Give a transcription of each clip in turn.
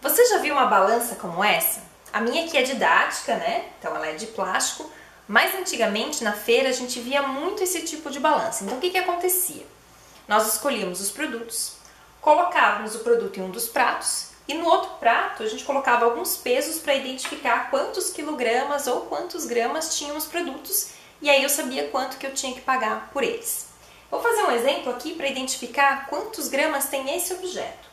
Você já viu uma balança como essa? A minha aqui é didática, né? Então ela é de plástico, mas antigamente na feira a gente via muito esse tipo de balança. Então o que acontecia? Nós escolhíamos os produtos, colocávamos o produto em um dos pratos e no outro prato a gente colocava alguns pesos para identificar quantos quilogramas ou quantos gramas tinham os produtos e aí eu sabia quanto que eu tinha que pagar por eles. Vou fazer um exemplo aqui para identificar quantos gramas tem esse objeto.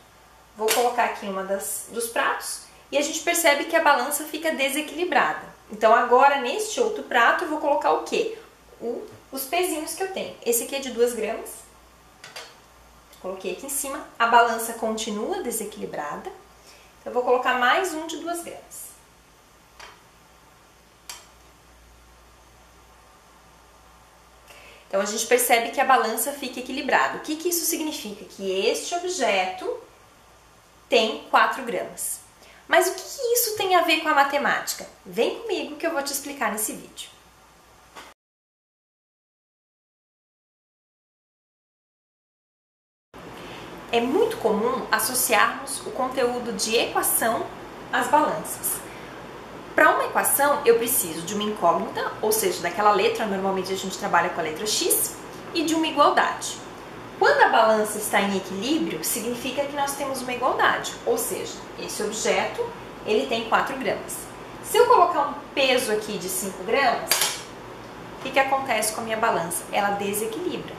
Vou colocar aqui uma dos pratos e a gente percebe que a balança fica desequilibrada. Então agora neste outro prato eu vou colocar o quê? Os pezinhos que eu tenho. Esse aqui é de 2 gramas. Coloquei aqui em cima. A balança continua desequilibrada. Então eu vou colocar mais um de 2 gramas. Então a gente percebe que a balança fica equilibrada. O que isso significa? Que este objeto tem 4 gramas. Mas o que isso tem a ver com a matemática? Vem comigo que eu vou te explicar nesse vídeo. É muito comum associarmos o conteúdo de equação às balanças. Para uma equação, eu preciso de uma incógnita, ou seja, daquela letra, normalmente a gente trabalha com a letra x, e de uma igualdade. Quando a balança está em equilíbrio, significa que nós temos uma igualdade, ou seja, esse objeto ele tem 4 gramas. Se eu colocar um peso aqui de 5 gramas, o que acontece com a minha balança? Ela desequilibra.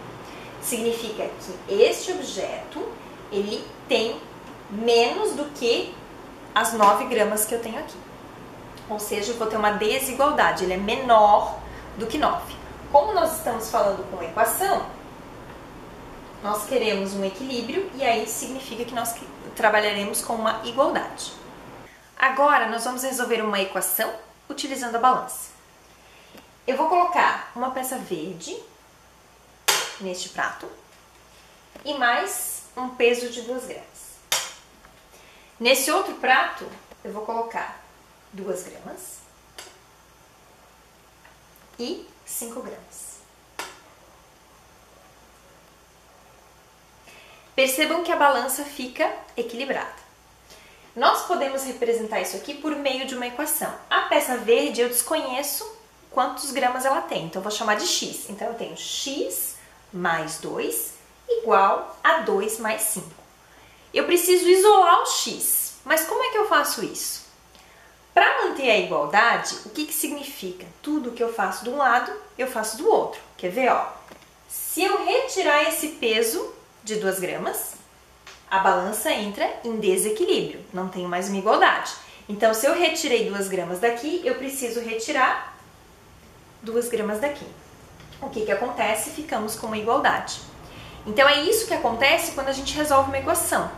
Significa que este objeto ele tem menos do que as 9 gramas que eu tenho aqui. Ou seja, eu vou ter uma desigualdade, ele é menor do que 9. Como nós estamos falando com equação, nós queremos um equilíbrio e aí significa que nós trabalharemos com uma igualdade. Agora nós vamos resolver uma equação utilizando a balança. Eu vou colocar uma peça verde neste prato e mais um peso de 2 gramas. Nesse outro prato eu vou colocar 2 gramas e 5 gramas. Percebam que a balança fica equilibrada. Nós podemos representar isso aqui por meio de uma equação. A peça verde eu desconheço quantos gramas ela tem, então eu vou chamar de x. Então eu tenho x mais 2 igual a 2 mais 5. Eu preciso isolar o x, mas como é que eu faço isso? Para manter a igualdade, o que significa? Tudo que eu faço de um lado, eu faço do outro. Quer ver? Ó? Se eu retirar esse peso de 2 gramas, a balança entra em desequilíbrio, não tenho mais uma igualdade. Então, se eu retirei 2 gramas daqui, eu preciso retirar 2 gramas daqui. O que acontece? Ficamos com uma igualdade. Então, é isso que acontece quando a gente resolve uma equação.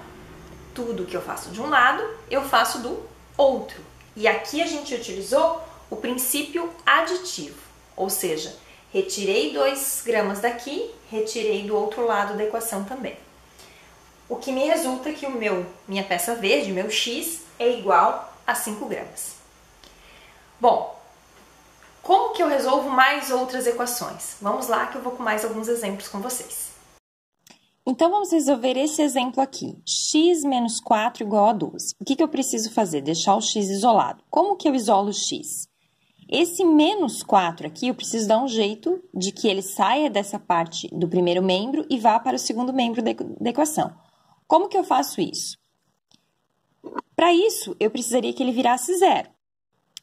Tudo que eu faço de um lado, eu faço do outro. E aqui a gente utilizou o princípio aditivo, ou seja, retirei 2 gramas daqui, retirei do outro lado da equação também. O que me resulta que minha peça verde, meu x, é igual a 5 gramas. Bom, como que eu resolvo mais outras equações? Vamos lá que eu vou com mais alguns exemplos com vocês. Então, vamos resolver esse exemplo aqui. X menos 4 igual a 12. O que eu preciso fazer? Deixar o x isolado. Como que eu isolo o x? Esse menos 4 aqui, eu preciso dar um jeito de que ele saia dessa parte do primeiro membro e vá para o segundo membro da equação. Como que eu faço isso? Para isso, eu precisaria que ele virasse zero.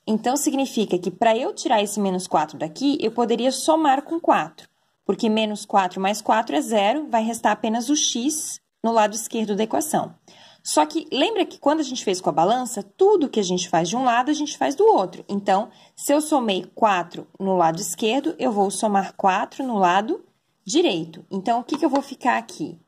Então, significa que para eu tirar esse menos 4 daqui, eu poderia somar com 4. Porque menos 4 mais 4 é zero, vai restar apenas o x no lado esquerdo da equação. Só que lembra que quando a gente fez com a balança, tudo que a gente faz de um lado, a gente faz do outro. Então, se eu somei 4 no lado esquerdo, eu vou somar 4 no lado direito. Então, o que eu vou ficar aqui?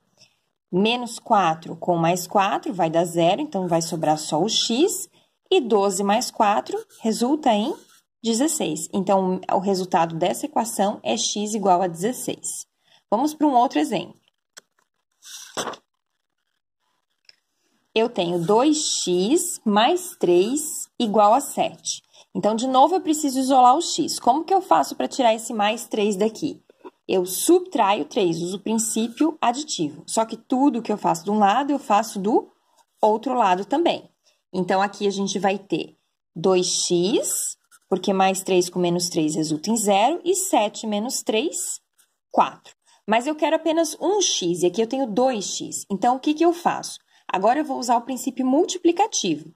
Menos 4 com mais 4 vai dar zero, então vai sobrar só o x. E 12 mais 4 resulta em 16. Então, o resultado dessa equação é x igual a 16. Vamos para um outro exemplo. Eu tenho 2x mais 3 igual a 7. Então, de novo, eu preciso isolar o x. Como que eu faço para tirar esse mais 3 daqui? Eu subtraio 3, uso o princípio aditivo. Só que tudo que eu faço de um lado, eu faço do outro lado também. Então, aqui a gente vai ter 2x, porque mais 3 com menos 3 resulta em 0, e 7 menos 3, 4. Mas eu quero apenas 1x, e aqui eu tenho 2x. Então, o que eu faço? Agora eu vou usar o princípio multiplicativo.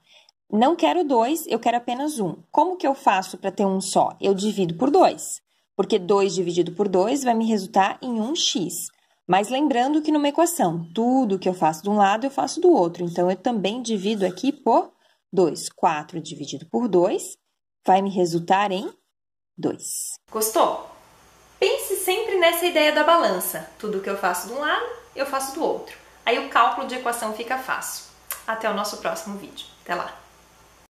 Não quero 2, eu quero apenas 1. Como que eu faço para ter um só? Eu divido por 2, porque 2 dividido por 2 vai me resultar em 1x. Mas lembrando que numa equação, tudo que eu faço de um lado, eu faço do outro. Então, eu também divido aqui por 2. 4 dividido por 2 vai me resultar em 2. Gostou? Pense sempre nessa ideia da balança. Tudo que eu faço de um lado, eu faço do outro. Aí o cálculo de equação fica fácil. Até o nosso próximo vídeo. Até lá!